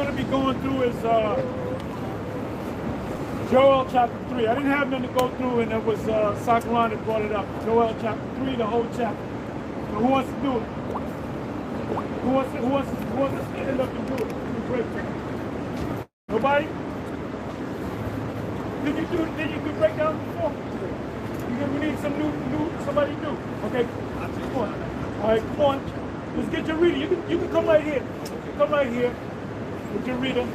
going to be going through is Joel chapter 3. I didn't have nothing to go through, and it was Sakaran that brought it up. Joel chapter 3, the whole chapter. So who wants to do it? Who wants to stand up and do it? Great. Nobody? Did you do breakdown before? We need some somebody new. Okay, come on. All right, come on. Let's get your reader. You can come right here. Come right here with your reader.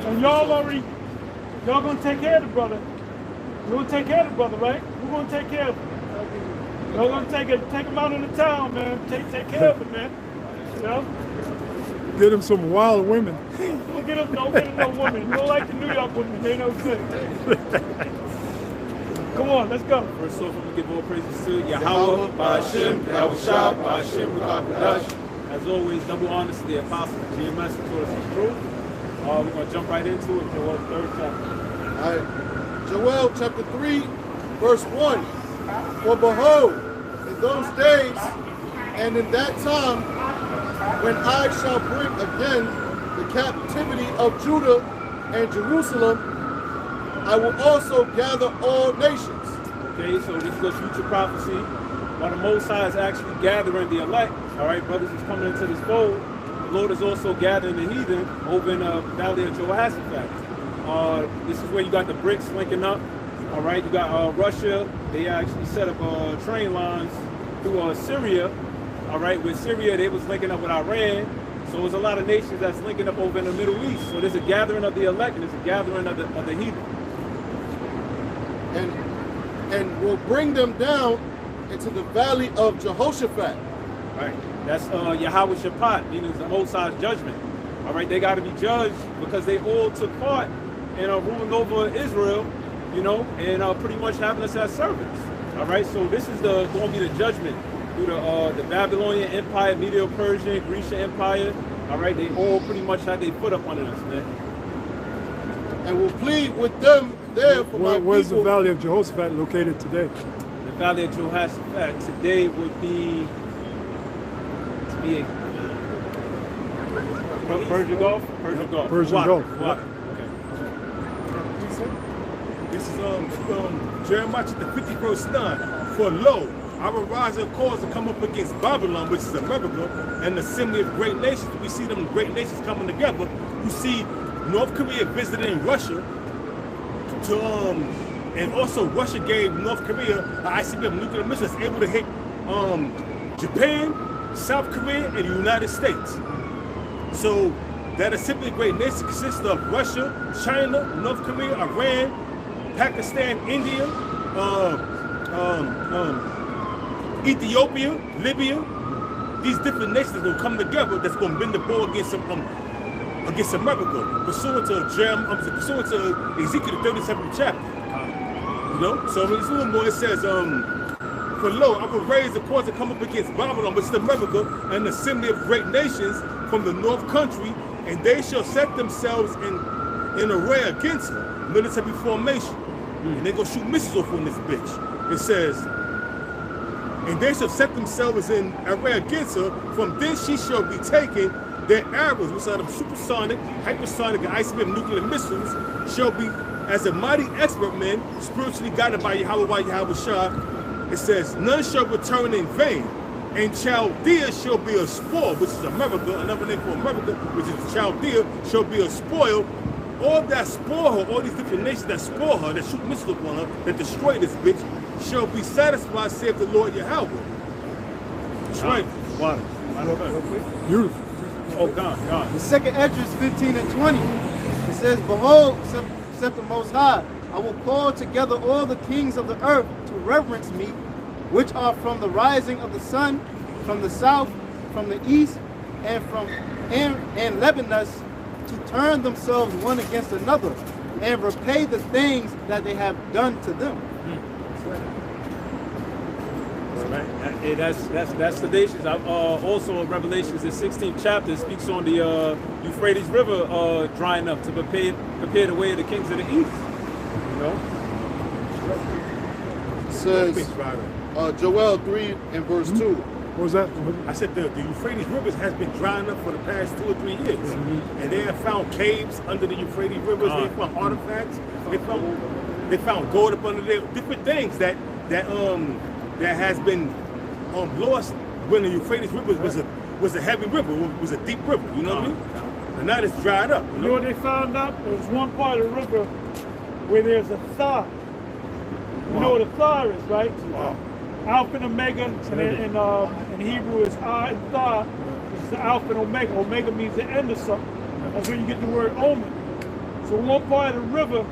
And y'all gonna take care of the brother. We're gonna take care of the brother, right? We're gonna take care of him. Y'all gonna take him out in the town, man. Take care of him, man. You know? Get him some wild women. Don't get him no women. You don't like the New York women, they no good. Come on, let's go. First off, I'm gonna give all praises to Yahweh, Ba'ashem, Yahushua, Ba'ashem, Ruach. As always, double honors to the apostles, GMS, who taught us the truth. We're going to jump right into it, Joel 3rd chapter. All right. Joel chapter 3, verse 1. For behold, in those days and in that time, when I shall bring again the captivity of Judah and Jerusalem, I will also gather all nations. Okay, so this is a future prophecy. While the Most High is actually gathering the elect, all right, brothers is coming into this fold. The Lord is also gathering the heathen over in the Valley of Jehoshaphat. This is where you got the BRICS linking up. All right, you got Russia. They actually set up train lines through Syria. All right, with Syria, they was linking up with Iran. So there's a lot of nations that's linking up over in the Middle East. So there's a gathering of the elect and there's a gathering of the heathen. And will bring them down into the Valley of Jehoshaphat. Right. That's Yahweh Shaphat, meaning the Most High's judgment. All right, they got to be judged because they all took part in ruling over Israel, you know, and pretty much having us as servants. All right, so this is going to be the judgment through the Babylonian Empire, Medo-Persian, Grecian Empire. All right, they all pretty much had their foot up on us, man. And will plead with them there for my Where's people. the Valley of Jehoshaphat located today? The Valley of Jehoshaphat today would be Persian Gulf? Persian Gulf. Persian Gulf. Water. Okay. This is Jeremiah chapter 50 verse 9. For lo, I will rise and cause to come up against Babylon, which is America, and the assembly of great nations. We see them great nations coming together. You see North Korea visiting Russia and also Russia gave North Korea an ICBM nuclear missile that's able to hit Japan, South Korea, and the United States. So that assembly of great nations consists of Russia, China, North Korea, Iran, Pakistan, India, Ethiopia, Libya. These different nations that will come together that's going to bend the bow against America, pursuant to Ezekiel the 37th chapter. You know, so when it's a little more, it says, for lo, I will raise the cause to come up against Babylon, which is America, and the assembly of great nations from the north country, and they shall set themselves in array against her, military formation. And they go shoot missiles off on this bitch. It says, and they shall set themselves in array against her, from thence she shall be taken. Their arrows, which are the supersonic, hypersonic, and ICBM nuclear missiles, shall be as a mighty expert man, spiritually guided by Yahweh Shah. It says, none shall return in vain, and Chaldea shall be a spoil, which is America, another name for America, which is Chaldea, shall be a spoil. All that spoil her, all these different nations that spoil her, that shoot missiles upon her, that destroy this bitch, shall be satisfied, saith the Lord Yahweh. That's right. Water. Beautiful. Oh, God. The second Esdras 15 and 20. It says, behold, saith the Most High, I will call together all the kings of the earth to reverence me, which are from the rising of the sun, from the south, from the east, and from and Lebanon, to turn themselves one against another, and repay the things that they have done to them. That's the nations. Also in Revelations, the 16th chapter speaks on the Euphrates River drying up to prepare the way of the kings of the east. You know, It says, Joel 3 and verse 2. What was that? I said the Euphrates rivers has been drying up for the past 2 or 3 years, and they have found caves under the Euphrates rivers. They found artifacts. They found gold up under there. Different things that has been lost when the Euphrates river was a heavy river, was a deep river. You know what I mean? And now it's dried up. You know what they found out? There's one part of the river where there's a thaw. You know what a thaw is, right? Wow. Alpha and Omega, and in Hebrew is Ah and Tha. This is the Alpha and Omega. Omega means the end of something. That's where you get the word omen. So one part of the river,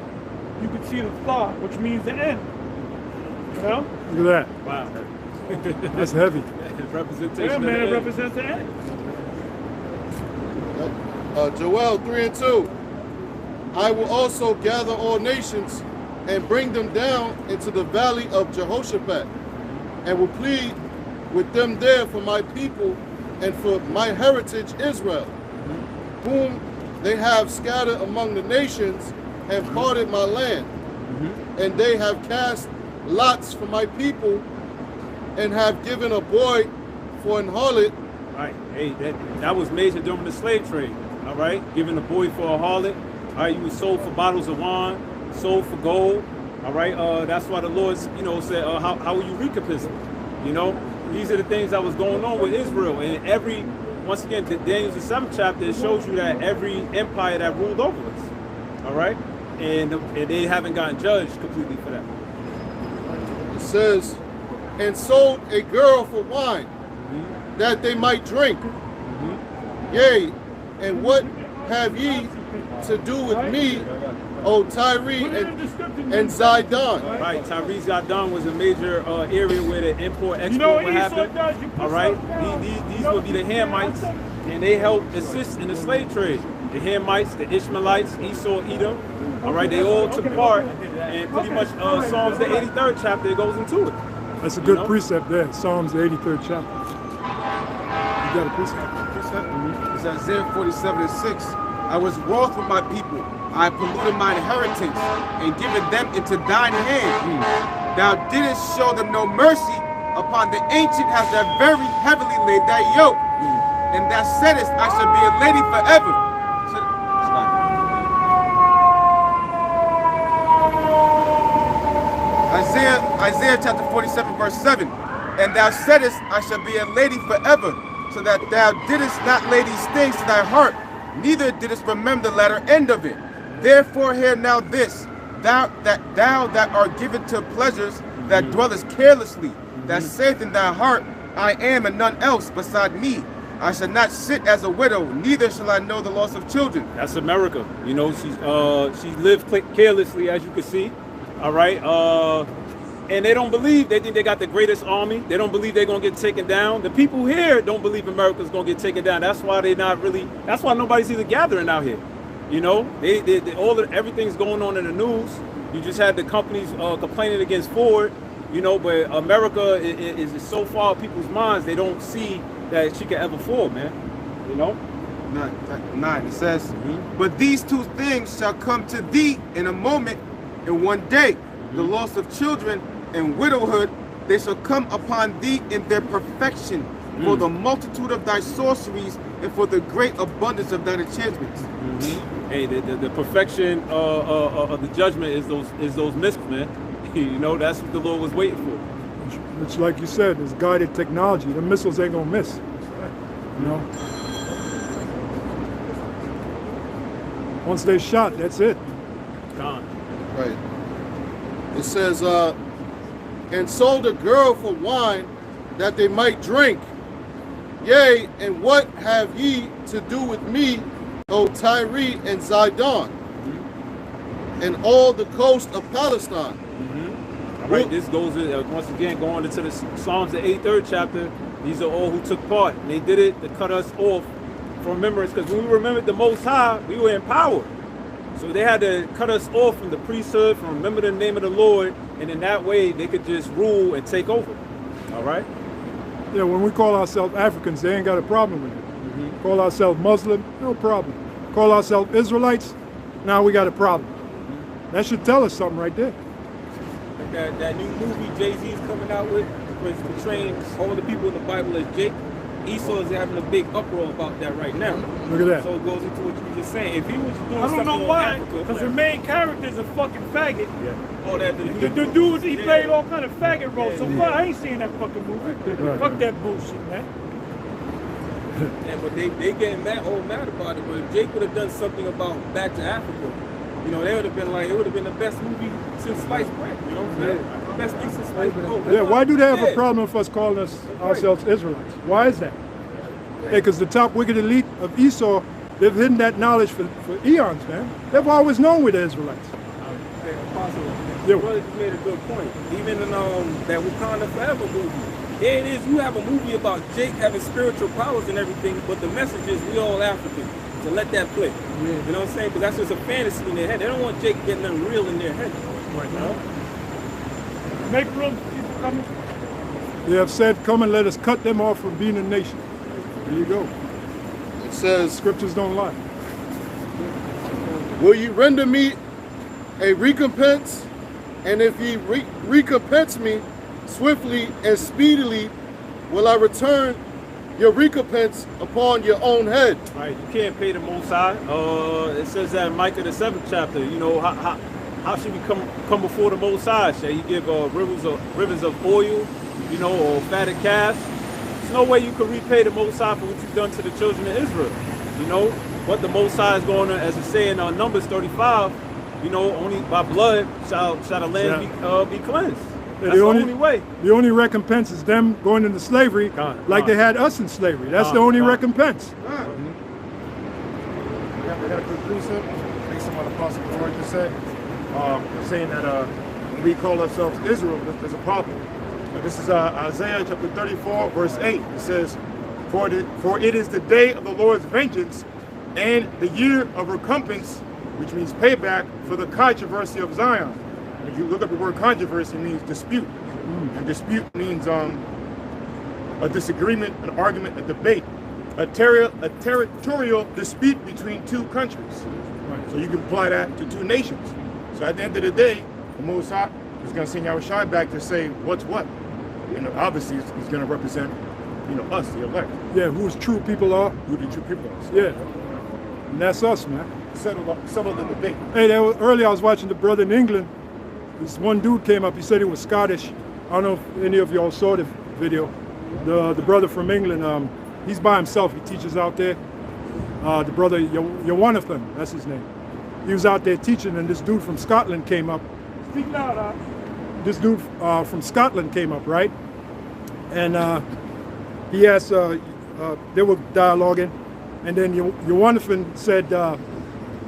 you can see the Tha, which means the end. You know? Look at that. Wow. That's heavy. Representation. Yeah, of man, the it end. represents the end. Joel 3 and 2. I will also gather all nations and bring them down into the valley of Jehoshaphat, and will plead with them there for my people and for my heritage Israel, whom they have scattered among the nations and parted my land. And they have cast lots for my people and have given a boy for an harlot. All right, hey, that was major during the slave trade. All right, giving a boy for a harlot. All right, you was sold for bottles of wine, sold for gold. All right, that's why the Lord, said, how will you recompense them? You know, these are the things that was going on with Israel. And once again, Daniel's the 7th chapter, it shows you that every empire that ruled over us. All right, and they haven't gotten judged completely for that. It says, and sold a girl for wine, that they might drink. Yea, and what have ye to do with me, O Tyre and Zidon? Right, Tyre, Zidon was a major area where the import-export You know what would Esau happen. does? You put All right, something these would be the Hamites, and they helped assist in the slave trade. The Hamites, the Ishmaelites, Esau, Edom. All right, they all took part, and pretty much Psalms the 83rd chapter, it goes into it. That's a good precept there. Psalms, the 83rd chapter. You got a precept? It's Isaiah 47 and 6. I was wroth with my people. I polluted mine inheritance and given them into thine hand. Thou didst show them no mercy. Upon the ancient hast thou very heavily laid thy yoke. And thou saidest, I shall be a lady forever. Isaiah chapter 47 verse 7. And thou saidest, I shall be a lady forever, so that thou didst not lay these things to thy heart, neither didst remember the latter end of it. Therefore hear now this, thou that art given to pleasures, that dwellest carelessly, that saith in thy heart, I am and none else beside me. I shall not sit as a widow, neither shall I know the loss of children. That's America. You know, she lived carelessly, as you can see. All right. And they don't believe, they think they got the greatest army. They don't believe they're going to get taken down. The people here don't believe America's going to get taken down. That's why that's why nobody's even gathering out here. You know, everything's going on in the news. You just had the companies complaining against Ford, you know, but America is so far in people's minds, they don't see that she can ever fall, man. You know? 9, it says, but these two things shall come to thee in a moment, in one day, the loss of children and widowhood, they shall come upon thee in their perfection, for the multitude of thy sorceries and for the great abundance of thine enchantments. Hey, the perfection of the judgment is those missiles, man. You know, that's what the Lord was waiting for. Which, like you said, is guided technology. The missiles ain't gonna miss. You know. Once they shot, that's it. Gone. Right. It says, and sold a girl for wine, that they might drink. Yea, and what have ye to do with me, O Tyre and Zidon, and all the coast of Palestine? All right, this goes once again going into the Psalms, the 83rd chapter. These are all who took part. And they did it to cut us off from remembrance, because when we remembered the Most High, we were in power. So they had to cut us off from the priesthood, from remember the name of the Lord, and in that way they could just rule and take over. All right? Yeah, when we call ourselves Africans, they ain't got a problem with it. Call ourselves Muslim, no problem. Call ourselves Israelites, now we got a problem. That should tell us something right there. like that new movie Jay-Z's coming out with, where it's portraying all the people in the Bible as Jake. Esau is having a big uproar about that right now. Look at that. So it goes into what you were just saying. If he was doing I don't something know on why, Africa, because the main character is a fucking faggot. all that, The dude, he played all kind of faggot roles. So fuck, I ain't seen that fucking movie. Fuck that bullshit, man. Yeah, but they getting mad about it. But if Jake would have done something about Back to Africa, you know, they would have been like, it would have been the best movie since Sliced Bread. You know what I'm saying? Best thing since Sliced Bread. Yeah, why do they have a problem with us calling ourselves Israelites? Why is that? Because the top wicked elite of Esau, they've hidden that knowledge for eons, man. They've always known we're the Israelites. Your brother just made a good point. Even in that Wakanda Forever movie, it is, you have a movie about Jake having spiritual powers and everything, but the message is we all African. So let that play. You know what I'm saying? Because that's just a fantasy in their head. They don't want Jake getting nothing real in their head. Right now. Make room for people coming. They have said, come and let us cut them off from being a nation. There you go. It says, Scriptures don't lie. will ye render me a recompense? And if ye recompense me swiftly and speedily, will I return your recompense upon your own head. Right, you can't pay the Most High. It says that in Micah the 7th chapter. You know, how should we come before the Most High? Shall you give rivers of oil, you know, or fatted calves? There's no way you can repay the Most High for what you've done to the children of Israel. You know, what the Most High is going to, as it say in Numbers 35, you know, only by blood shall the land be cleansed. That's the only way. The only recompense is them going into slavery, like they had us in slavery. That's the only recompense. We got a good precept based on what Apostle George just said, saying that when we call ourselves Israel, there's a problem. This is Isaiah chapter 34, verse 8. It says, For it is the day of the Lord's vengeance and the year of recompense, which means payback for the controversy of Zion. If you look up the word controversy, it means dispute. And dispute means a disagreement, an argument, a debate, a territorial dispute between two countries. So you can apply that to two nations. So at the end of the day, the Most High is going to send Yahushua back to say what's what. And obviously he's going to represent, you know, us, the elect. Yeah, whose true people are. Who the true people are. Yeah. And that's us, man. Settle the debate. Hey, earlier I was watching the brother in England. This one dude came up, he said he was Scottish. I don't know if any of y'all saw the video. The brother from England, he's by himself, he teaches out there. The brother, Yowanathan, that's his name. He was out there teaching, and this dude from Scotland came up. Speak loud, huh? This dude from Scotland came up, right? And he asked, they were dialoguing, and then Yowanathan said,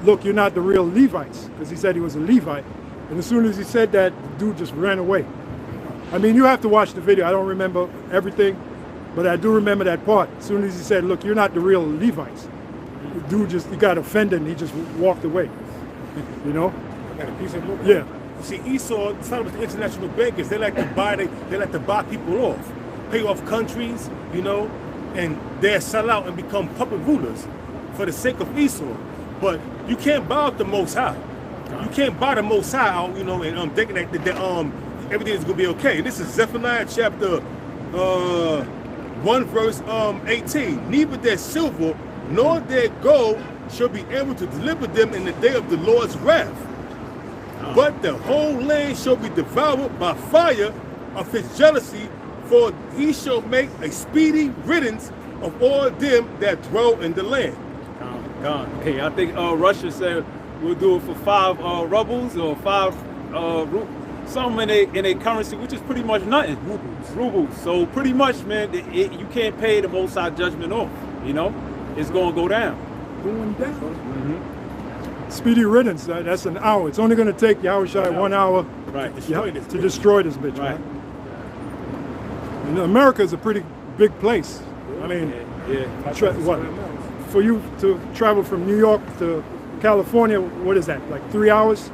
look, you're not the real Levites, because he said he was a Levite. And as soon as he said that, the dude just ran away. I mean, you have to watch the video. I don't remember everything, but I do remember that part. As soon as he said, look, you're not the real Levites. The dude he got offended and he just walked away. You know? I got a piece of book. Yeah. See, Esau, some of the international bankers, they like to buy people off, pay off countries, you know, and they'll sell out and become puppet rulers for the sake of Esau. But you can't buy out the Most High. You can't buy the Most High out, you know, and thinking that everything is gonna be okay. This is Zephaniah chapter 1 verse 18. Neither their silver nor their gold shall be able to deliver them in the day of the Lord's wrath. But the whole land shall be devoured by fire of his jealousy, for he shall make a speedy riddance of all them that dwell in the land. Gone. Okay, I think Russia said we'll do it for 5 rubles or 5 something in a currency, which is pretty much nothing. Rubles. So pretty much, man, you can't pay the Most High judgment off. You know, it's gonna go down. Going down. Speedy riddance. That's an hour. It's only going to take Yahushua 1 hour, Right. to destroy this bitch. Right. Man. You know, America is a pretty big place. I mean, what? For you to travel from New York to California, what is that? Like 3 hours?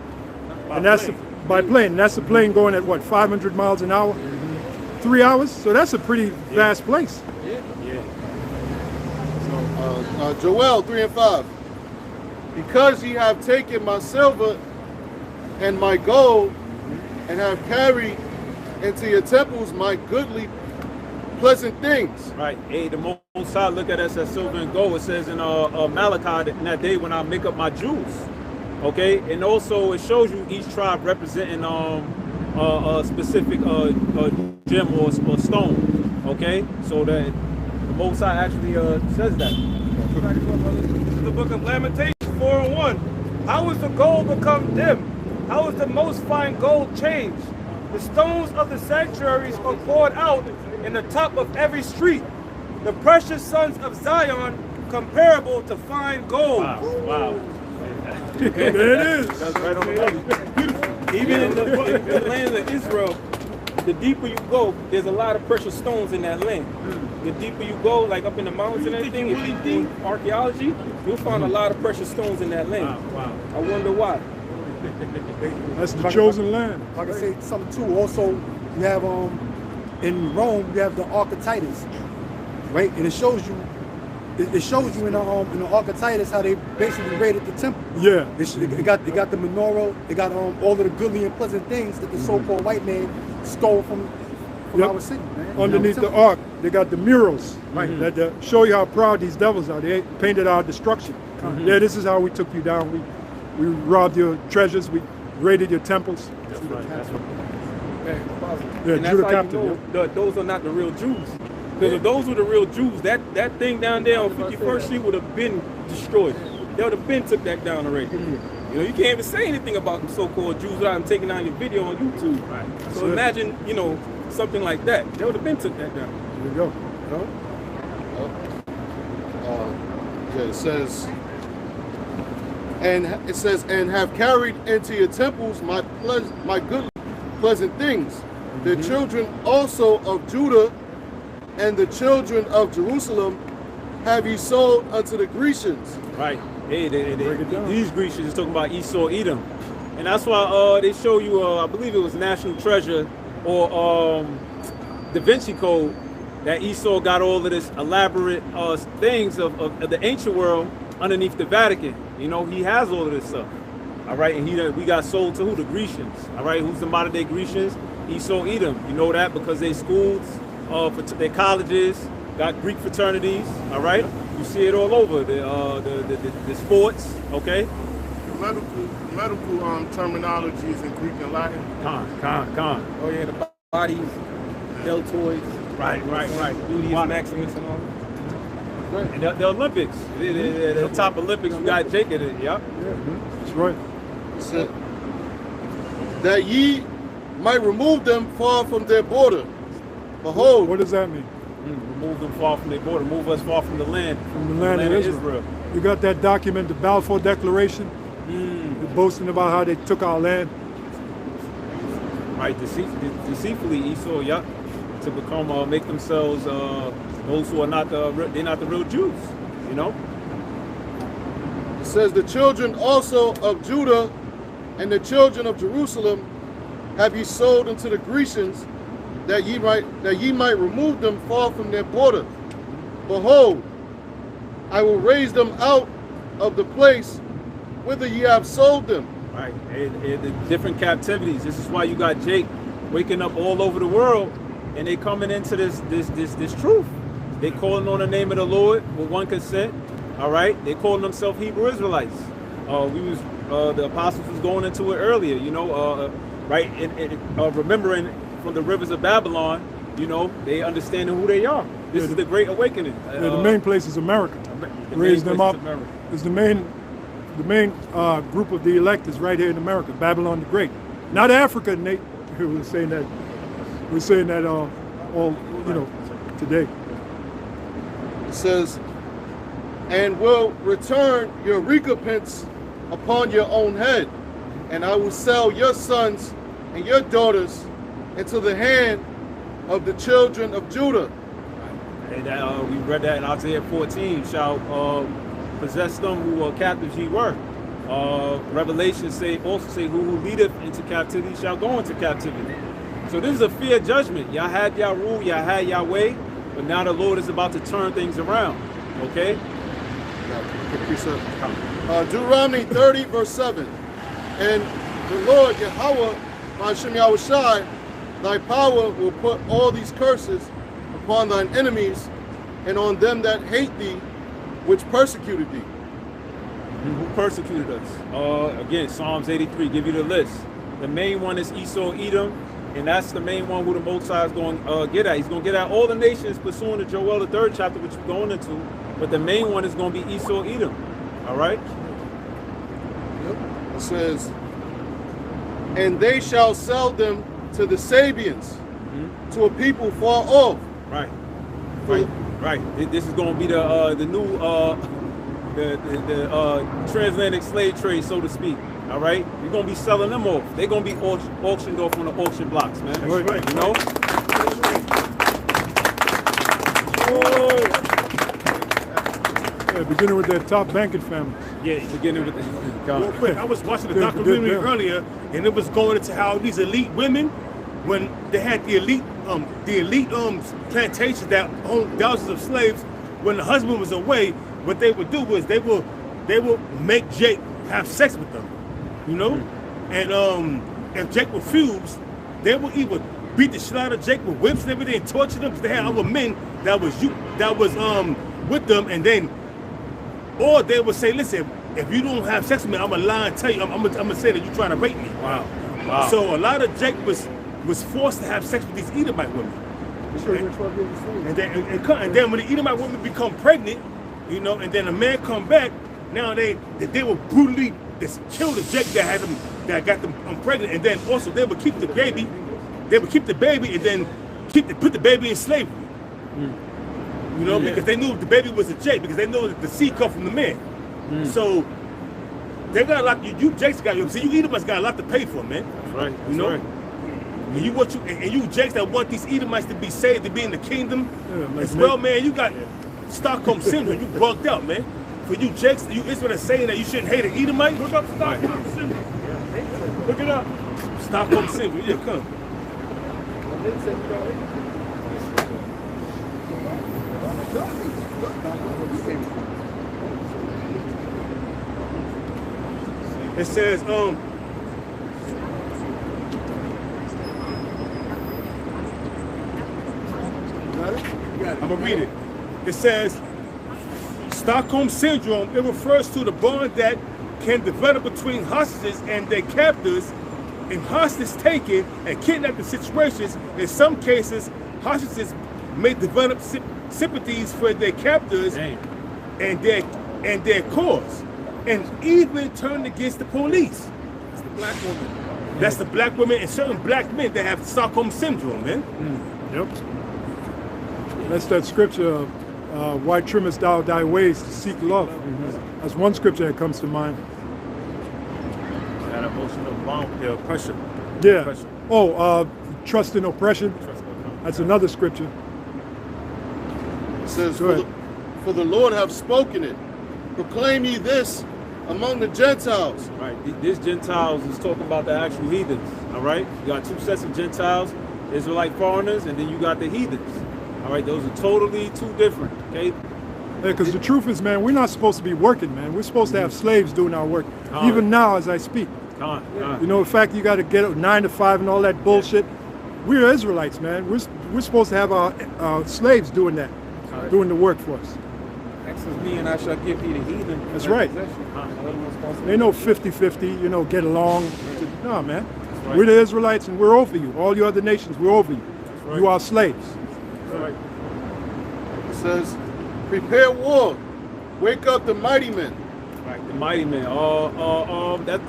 And that's by plane. And that's the plane going at what? 500 miles an hour? 3 hours? So that's a pretty vast place. So, Joel 3 and 5. Because ye have taken my silver and my gold, and have carried into your temples my goodly, pleasant things. Right. Hey, the Most High look at us as silver and gold. It says in Malachi that in that day when I make up my Jews. Okay, and also it shows you each tribe representing a specific gem or stone. Okay, so that the Most High actually says that. The book of Lamentations 4:1. How is the gold become dim? How is the most fine gold changed? The stones of the sanctuaries are poured out in the top of every street. The precious sons of Zion comparable to fine gold. Wow. There it is. That's right on the money. Even in the land of Israel, the deeper you go, there's a lot of precious stones in that land. The deeper you go, like up in the mountains and everything, if you do archaeology, you'll find a lot of precious stones in that land. Wow. I wonder why. That's the chosen land. If I can say something too, also you have in Rome you have the Arc of Titus, right? And it shows you in the Arc of Titus how they basically raided the temple. Yeah. It got the menorah, it got all of the goodly and pleasant things that the so-called white man stole from Yep. our city, man. Underneath the temple. ark, they got the murals that show you how proud these devils are. They painted our destruction. Yeah, this is how we took you down. We robbed your treasures. We raided your temples. That's right. That's right. Yeah, And that's Judah how captive. you know those are not the real Jews. Because if those were the real Jews, that thing down there on 51st Street would have been destroyed. They would have been took that down already. You know, you can't even say anything about them so-called Jews without them taking down your video on YouTube. Right. So imagine, you know, something like that. They would have been took that down. There you go. You know? Yeah, it says, and have carried into your temples my good, pleasant things. The children also of Judah and the children of Jerusalem have ye sold unto the Grecians. Right. Hey, these Grecians is talking about Esau, Edom. And that's why they show you, I believe it was National Treasure or Da Vinci Code, that Esau got all of this elaborate things of the ancient world underneath the Vatican. You know, he has all of this stuff. All right, and we got sold to who? The Grecians. All right, who's the modern day Grecians? Esau, Edom. You know that because they schools, for their colleges, got Greek fraternities. All right, you see it all over the sports. Okay. Medical terminology is in Greek and Latin. Con. Oh yeah, the bodies, deltoids, Right. gluteus maximus and all. And the Olympics, the top Olympics, we got Jake in it. Yep. That's right. It said, that ye might remove them far from their border. Behold, What does that mean? Remove them far from their border. Move us far from the land. From the land of Israel. You got that document, the Balfour Declaration. They're boasting about how they took our land. Right, deceitfully Esau, yep, to become make themselves those who are not they're not the real Jews, you know. it says, the children also of Judah and the children of Jerusalem have ye sold unto the Grecians, that ye might remove them far from their border. Behold, I will raise them out of the place whither ye have sold them. Right, and the different captivities. This is why you got Jake waking up all over the world, and they coming into this truth. They calling on the name of the Lord with one consent. All right, they calling themselves Hebrew Israelites. The apostles was going into it earlier. You know, right, and remembering from the rivers of Babylon. You know, they understanding who they are. This is the Great Awakening. The main place is America. Raise them up. It's the main group of the elect is right here in America, Babylon the Great. Not Africa, Nate. We're saying that all today. It says, and will return your recompense upon your own head, and I will sell your sons and your daughters into the hand of the children of Judah. And we read that in Isaiah 14, shall possess them who are captives ye were. Revelation also say who leadeth into captivity shall go into captivity. So this is a fair judgment. Y'all had y'all rule, y'all had y'all way, but now the Lord is about to turn things around. Okay? Deuteronomy 30 verse 7. And the Lord Yahweh by Shem Yahushai, thy power will put all these curses upon thine enemies and on them that hate thee, which persecuted thee. Who persecuted us? Again, Psalms 83, give you the list. The main one is Esau, Edom, and that's the main one who the Most High is going to get at. He's going to get at all the nations pursuant to Joel, the 3rd chapter, which we're going into, but the main one is going to be Esau, Edom. All right? It says, and they shall sell them to the Sabians, to a people far off. Right. Right. This is going to be the new the transatlantic slave trade, so to speak. All right, you're gonna be selling them off. They're gonna be auctioned off on the auction blocks, man. That's right. You know. Yeah, beginning with that top banking family. Yeah, beginning with the. Real quick, I was watching the documentary earlier, and it was going into how these elite women, when they had the elite plantations that owned thousands of slaves, when the husband was away, what they would do was they would make Jake have sex with them, you know, and if Jake refused, they would either beat the shit out of Jake with whips and everything, torture them, because they had other men that was with them, and then, or they would say, listen, if you don't have sex with me, I'm gonna lie and tell you, I'm gonna say that you're trying to rape me. Wow. So a lot of Jake was forced to have sex with these Edomite women. And then when the Edomite women become pregnant, you know, and then a man come back, now they will brutally kill the Jake that got them pregnant, and then also they would keep the baby, and then put the baby in slavery. You know, because they knew the baby was a Jake, because they know that the seed come from the man. So they got a lot. You Jakes got you Edomites got a lot to pay for, man. That's right. You know. Right. And you Jakes that want these Edomites to be saved, to be in the kingdom as well, man. You got Stockholm syndrome. You bugged out, man. For you Jakes, you Israelites saying that you shouldn't hate an Edomite. Look up Stockholm syndrome. Look it up. Stockholm syndrome. Yeah, come. It says, I'm gonna read it. It says, Stockholm syndrome, it refers to the bond that can develop between hostages and their captors in hostage taking and kidnapping situations. In some cases, hostages may develop sympathies for their captors and their cause, and even turn against the police. It's the black woman. That's the black women and certain black men that have Stockholm syndrome, man. Yep. That's that scripture, why trimmest thou thy ways to seek love? That's one scripture that comes to mind. That emotional bond, oppression. Yeah. Oppression. Oh, trust in oppression. That's another scripture. It says, for the Lord have spoken it. Proclaim ye this among the Gentiles. Right. This Gentiles is talking about the actual heathens. All right. You got two sets of Gentiles, Israelite foreigners, and then you got the heathens. All right. Those are totally two different. Okay. Yeah, because the truth is, man, we're not supposed to be working, man. We're supposed to have slaves doing our work. Even now, as I speak. You know, the fact you got to get up 9 to 5 and all that bullshit. We're Israelites, man. We're supposed to have our slaves doing that, doing the work for us. Access me and I shall give thee the heathen. That's right. They know 50-50, you know, get along. No, man. Right. We're the Israelites and we're over you. All you other nations, we're over you. Right. You are slaves. Right. It says, prepare war. Wake up the mighty men. Right, the mighty men. That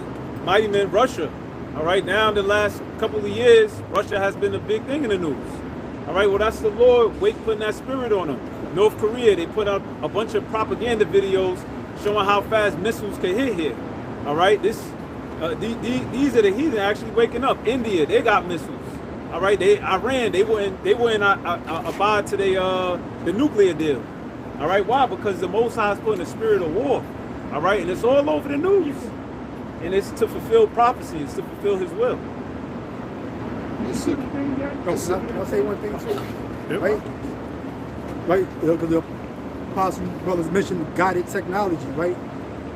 mighty men, Russia. All right, now in the last couple of years, Russia has been a big thing in the news. All right, well, that's the Lord putting that spirit on them. North Korea, they put out a bunch of propaganda videos showing how fast missiles can hit here. All right, these are the heathen actually waking up. India, they got missiles. All right, Iran, they wouldn't abide to the nuclear deal. All right, why? Because the Most High is putting a spirit of war. All right, and it's all over the news. And it's to fulfill prophecy. It's to fulfill His will. I'll say one thing too. Right? Right? Because the Apostle brothers mentioned guided technology, right?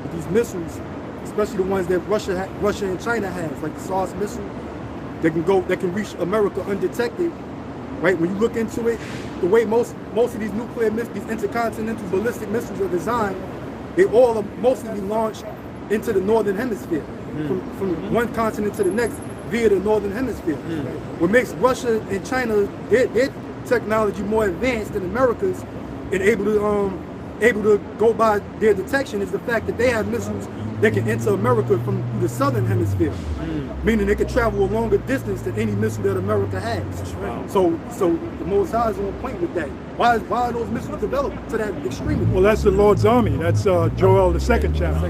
With these missiles, especially the ones that Russia and China has, like the SARS missile. that can reach America undetected. Right? When you look into it, the way most of these nuclear missiles, these intercontinental ballistic missiles are designed, they all are mostly launched into the northern hemisphere, from one continent to the next via the northern hemisphere. What makes Russia and China their technology more advanced than America's and able to go by their detection is the fact that they have missiles that can enter America from the southern hemisphere, meaning they can travel a longer distance than any missile that America has. Wow. So the Most High is on point with that. Why are those missiles developed to that extremity? Well, that's the Lord's army. That's Joel, the second chapter.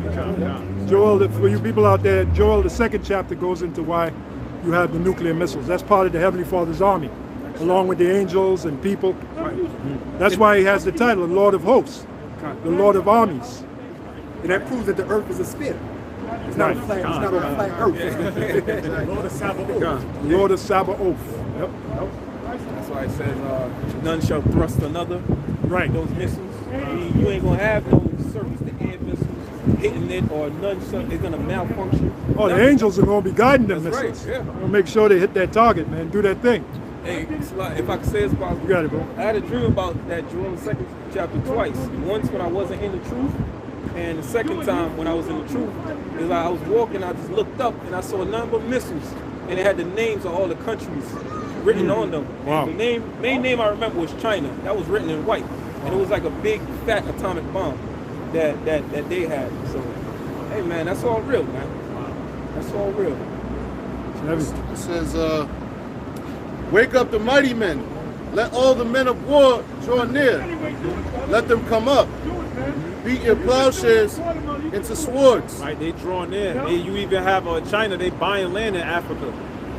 Joel, for you people out there, Joel, the second chapter goes into why you have the nuclear missiles. That's part of the Heavenly Father's army, along with the angels and people. That's why he has the title, the Lord of Hosts, the Lord of Armies. And that proves that the earth is a sphere. It's not a flat, it's not a flat earth. Lord of Sabaoth. Lord of Sabaoth. Yep. That's why it says, none shall thrust another. Right. Those missiles. You ain't gonna have no surface-to-air missiles hitting it, or none. It's gonna malfunction. Oh, the angels are gonna be guiding them That's missiles. right, yeah. They'll make sure they hit that target, man. Do that thing. Hey, if I could say it's possible, You got it, bro. I had a dream about that Jerome 2nd chapter twice. Once when I wasn't in the truth, and the second time when I was in the truth, is like I was walking, I just looked up and I saw a number of missiles, and it had the names of all the countries written on them. Wow. And the main name I remember was China. That was written in white, and it was like a big fat atomic bomb that they had. So, hey man, that's all real, man. That's all real. It says, wake up the mighty men. Let all the men of war draw near. Let them come up. Beat your plowshares into swords. Right, they drawing in. You even have China, they buying land in Africa.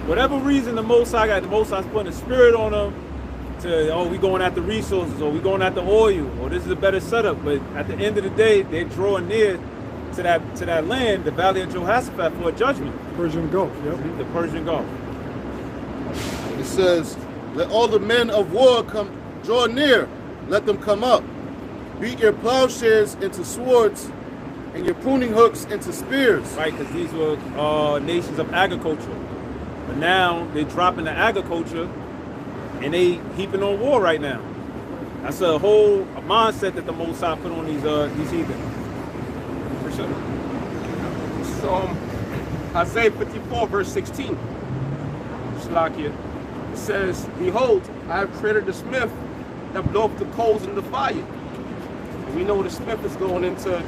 Whatever reason the Most High is putting a spirit on them to, we going after resources, or we going after oil, or this is a better setup. But at the end of the day, they're drawing near to that land, the Valley of Jehoshaphat, for a judgment. Persian Gulf, yep. The Persian Gulf. It says, let all the men of war draw near. Let them come up. Beat your plowshares into swords and your pruning hooks into spears. Right, because these were nations of agriculture. But now they're dropping the agriculture and they heaping on war right now. That's a whole mindset that the Most High put on these heathen. For sure. So Isaiah 54 verse 16. Shlakia. It says, behold, I have created the smith that bloweth the coals in the fire. And we know the smith is going into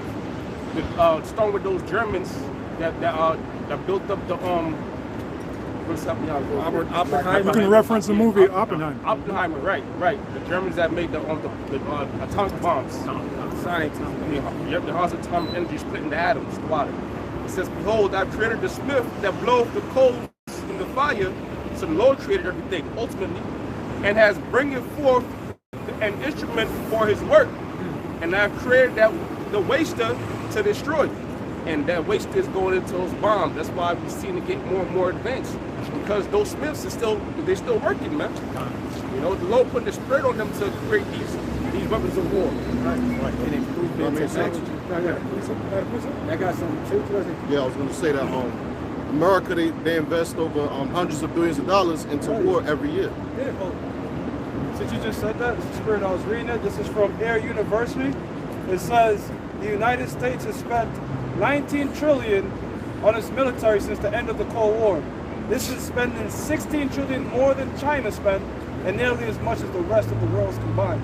the stone with those Germans that built up the Oppenheimer. You can reference the movie Oppenheimer. Oppenheimer, right. The Germans that made the atomic bombs. Scientists. The house of atomic energy split into atoms, the water. It says, behold, I created the smith that bloweth the coals in the fire. So the Lord created everything ultimately, and has bringing forth an instrument for his work. And I've created the waster to destroy. And that waster is going into those bombs. That's why we've seen it get more and more advanced. Because those smiths they're still working, man. You know, the Lord put the spirit on them to create these weapons of war. Right. And improve their technology. I got some truth to it. Yeah, I was going to say that. America, they invest over hundreds of billions of dollars into war every year. Yeah, well, since you just said that, this is spirit I was reading it. This is from Air University. It says the United States has spent $19 trillion on its military since the end of the Cold War. This is spending $16 trillion more than China spent, and nearly as much as the rest of the world's combined.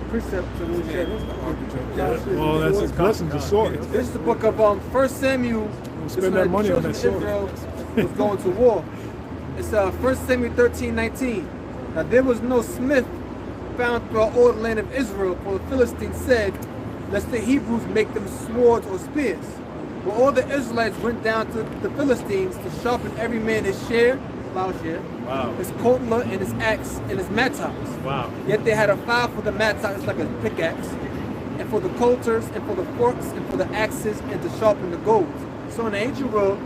Precept to this shit. Well, that's a blessing to sword. This is the book of 1 Samuel. Spend that money on that sword. Israel was going to war. It's 1 Samuel 13:19. Now there was no smith found throughout all the land of Israel, for the Philistines said, lest the Hebrews make them swords or spears. But all the Israelites went down to the Philistines to sharpen every man his plowshare, his cutler, and his axe, and his mattocks. Wow. Yet they had a file for the mattocks like a pickaxe, and for the coulters, and for the forks, and for the axes, and to sharpen the goads. So in the ancient world,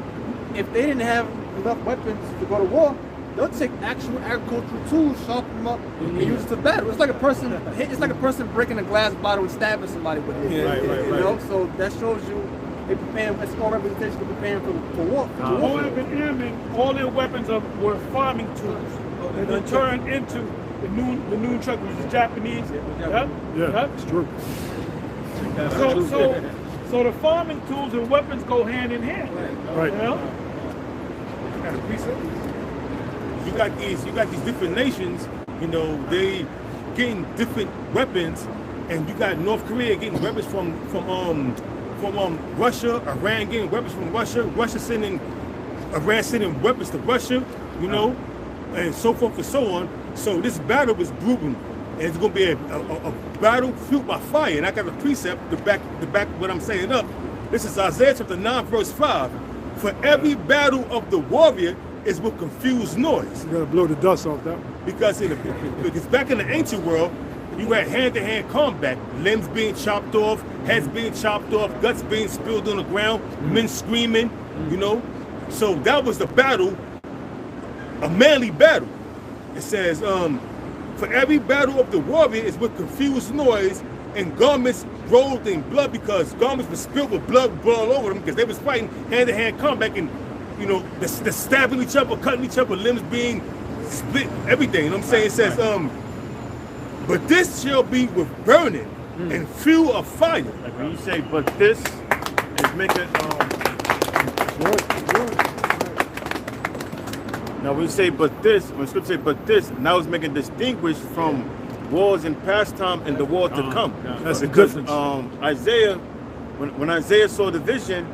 if they didn't have enough weapons to go to war, they'll take actual agricultural tools, sharpen them up, and use it to battle. It's like a person breaking a glass bottle and stabbing somebody with it. Yeah, right. You know, so that shows you They preparing. It's all representation of preparing for war. Moab and Ammon, all their weapons were farming tools, and then turned into the noon truck, which is Japanese. Yep. Yeah, it's true. So the farming tools and weapons go hand in hand. Right. You know? You got these different nations, you know, they getting different weapons, and you got North Korea getting weapons from Russia, Iran getting weapons from Russia, Iran sending weapons to Russia, you know, and so forth and so on. So this battle was brutal, and it's going to be a battle fueled by fire. And I got a precept to back what I'm saying up. This is Isaiah chapter 9, verse 5. For every battle of the warrior is with confused noise. You gotta blow the dust off that one. Because back in the ancient world, you had hand-to-hand combat, limbs being chopped off, heads being chopped off, guts being spilled on the ground, men screaming, you know. So that was the battle, a manly battle. It says, for every battle of the warrior is with confused noise and garments rolled in blood, because garments were spilled with blood all over them because they was fighting hand-to-hand combat, and you know, the stabbing each other, cutting each other, limbs being split, everything. You know what I'm saying? It says, but this shall be with burning and fuel of fire. Like when you say, but this is making now when you say but this, when scripture say but this, now it's making distinguish from wars in past time and the war to come. That's a because difference. Isaiah, when Isaiah saw the vision,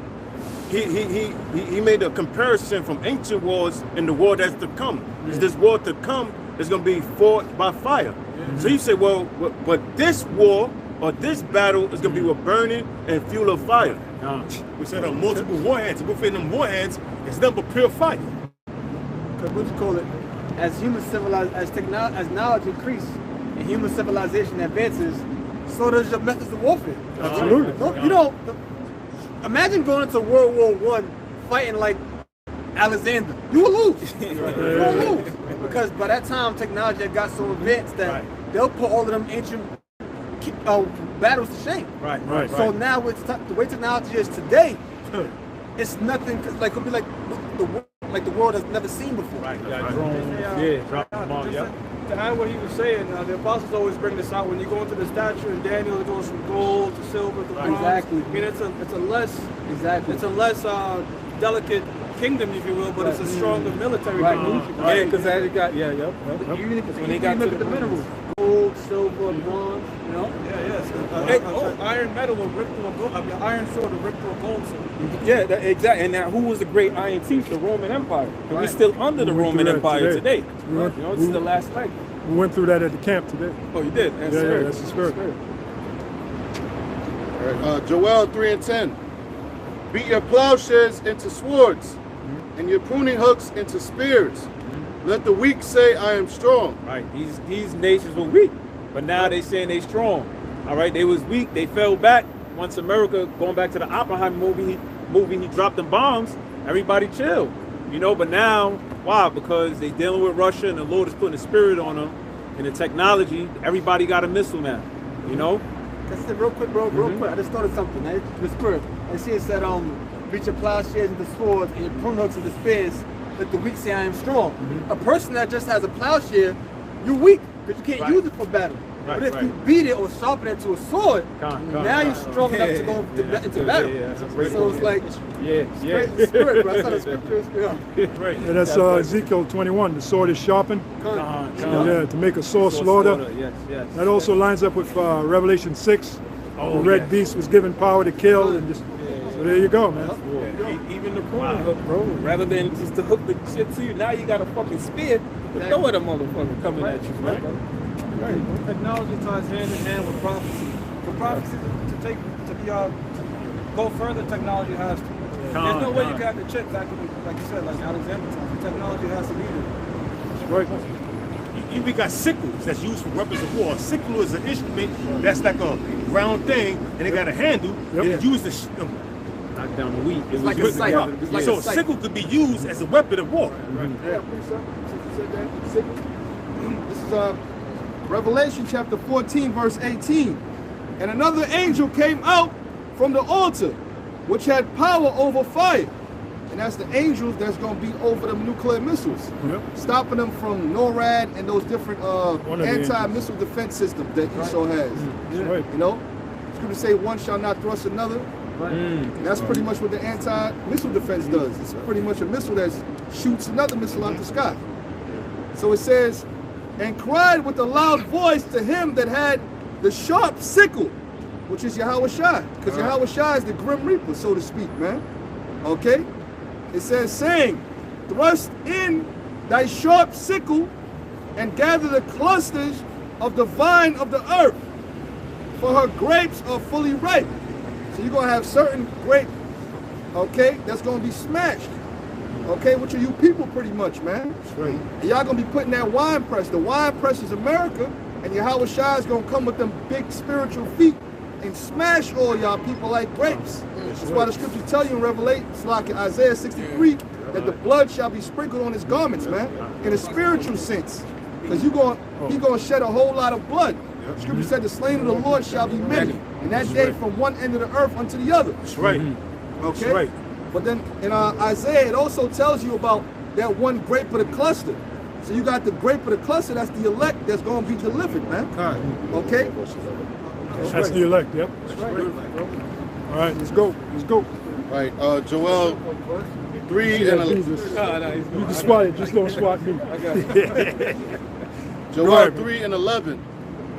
he made a comparison from ancient wars and the war that's to come. This war to come is going to be fought by fire. So you say, well, but this war or this battle is going to be with burning and fuel of fire. We said multiple warheads. Within them warheads, it's nothing but pure fire. Because what you call it, as human as knowledge increases and human civilization advances, so does your methods of warfare. Absolutely. No, you don't. Imagine going into World War I fighting like Alexander. You will lose. You will lose. Because by that time, technology had got so advanced that they'll put all of them ancient battles to shame. Right. So now, with the way technology is today, it's nothing. Like it'll be like the world has never seen before. To add what he was saying, the apostles always bring this out when you go into the statue in Daniel. It goes from gold to silver to bronze. Exactly. I mean, it's a less delicate kingdom, if you will, but it's a stronger military kingdom. Yeah, because they got When they got to the minerals, gold, silver, bronze. You know. Iron metal will rip through a gold. Iron sword will rip through a gold sword. Yeah, exactly. And now, who was the great Iron Chief? The Roman Empire. And we're still under the Roman Empire today. You know, this is the last leg. We went through that at the camp today. Oh, you did? That's That's the spirit. Joel 3:10. Beat your plowshares into swords, and your pruning hooks into spears. Let the weak say, I am strong. Right. These nations were weak, but now they saying they strong. All right. They was weak. They fell back. Once America, going back to the Oppenheimer movie, he dropped the bombs. Everybody chilled. You know. But now, why? Because they dealing with Russia, and the Lord is putting a spirit on them, and the technology. Everybody got a missile now. You know. Just real quick, bro. Real quick. I just thought of something. The spirit. And she said, beat your plowshares into swords and your prune hooks into spears. Let the weak say, I am strong. A person that just has a plowshare, you're weak because you can't use it for battle. But if you beat it or sharpen it to a sword, now you're strong enough to go into battle. So it's like, straight the spirit, bro. That's how the scripture is. And that's Ezekiel 21. The sword is sharpened. To make a sore slaughter. Yes. That also lines up with Revelation 6. The red beast was given power to kill. And just, so there you go, man. Even the pruning hook, bro. Rather than just to hook the shit to you, now you got a fucking spear to throw at a motherfucker coming at you, right? Technology ties hand in hand with prophecy. For prophecy to go further, technology has to. There's no way you can have the check back, like you said, like Alexander time. The technology has to be there. Right. We got sickles that's used for weapons of war. A sickle is an instrument that's like a round thing, and it got a handle, and it's used to knock down the wheat. It's like a sight. So a sickle could be used as a weapon of war. This is Revelation chapter 14, verse 18. And another angel came out from the altar, which had power over fire. And that's the angels that's going to be over them nuclear missiles, stopping them from NORAD and those different anti-missile defense systems that Esau has. You know, Scripture say one shall not thrust another. And that's pretty much what the anti-missile defense does. It's pretty much a missile that shoots another missile out the sky. So it says, and cried with a loud voice to him that had the sharp sickle, which is Yahweh Shai, because Yahweh Shai is the grim reaper, so to speak, man. Okay? It says, saying, thrust in thy sharp sickle and gather the clusters of the vine of the earth, for her grapes are fully ripe. So you're going to have certain grape, okay, that's going to be smashed. Okay, which are you people pretty much, man. That's right. And y'all going to be putting that wine press. The wine press is America, and Yahweh Shai is going to come with them big spiritual feet and smash all y'all people like grapes. That's why the scriptures tell you in Revelation, it's like in Isaiah 63, that the blood shall be sprinkled on his garments, man, in a spiritual sense. Because he's going to shed a whole lot of blood. The scripture said the slain of the Lord shall be many. And that day from one end of the earth unto the other. That's right. Okay? That's right. But then in Isaiah, it also tells you about that one grape of the cluster. So you got the grape of the cluster, that's the elect that's going to be delivered, man. Okay? That's the elect, yep. All right, let's go. Let's go. All right, Joel 3 and 11. You can swat it, just don't swat me. Joel 3 and 11.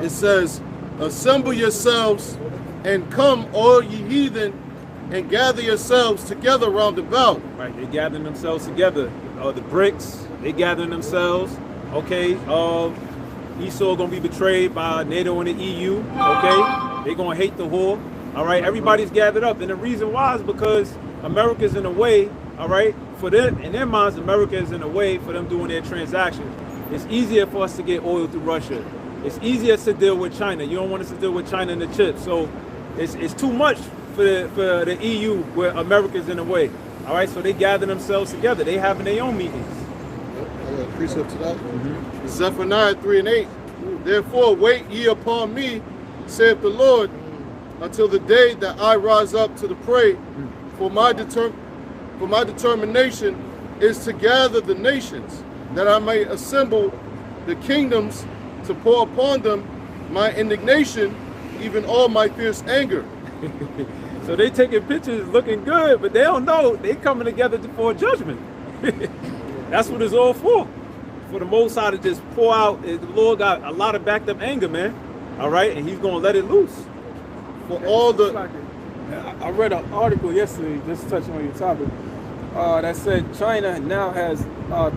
It says, assemble yourselves and come, all ye heathen, and gather yourselves together round about. Right, they gathering themselves together. The BRICS, they gathering themselves. Okay, Esau gonna be betrayed by NATO and the EU. Okay, they gonna hate the whore. All right, everybody's gathered up, and the reason why is because America's in a way. All right, for them in their minds, America is in a way for them doing their transactions. It's easier for us to get oil through Russia. It's easier to deal with China. You don't want us to deal with China and the chips. So it's too much for the EU where America's in a way. All right, so they gather themselves together. They having their own meetings. I got a precept to that. Zephaniah 3 and 8. Therefore wait ye upon me, saith the Lord, until the day that I rise up to the prey. For my determination is to gather the nations, that I may assemble the kingdoms, to pour upon them my indignation, even all my fierce anger. So they taking pictures looking good, but they don't know they coming together for judgment. That's what it's all for the Most High to just pour out. The Lord got a lot of backed up anger, man. All right, and he's gonna let it loose. For all the... I read an article yesterday, just touching on your topic, that said China now has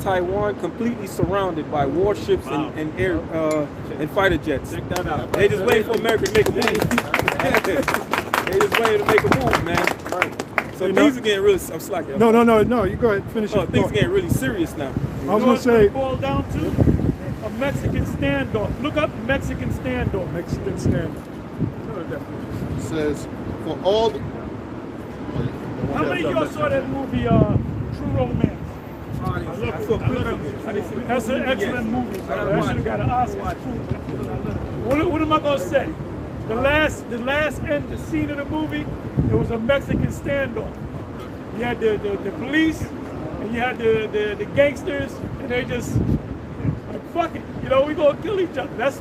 Taiwan completely surrounded by warships and air and fighter jets. Check that out. They just waiting for America to make a move. They just waiting to make a move, man. Right. So things are getting really. I'm slacking. No. You go ahead, finish it. Things are getting really serious now. I was gonna say. Boil down to a Mexican standoff. Look up Mexican standoff. Mexican standoff. It says, for all the... How many of y'all saw that movie, True Romance? That's an excellent movie. That should have got an Oscar. What am I gonna say? The last end, the scene of the movie, it was a Mexican standoff. You had the police, and you had the gangsters, and they just like, fuck it, you know, we gonna kill each other.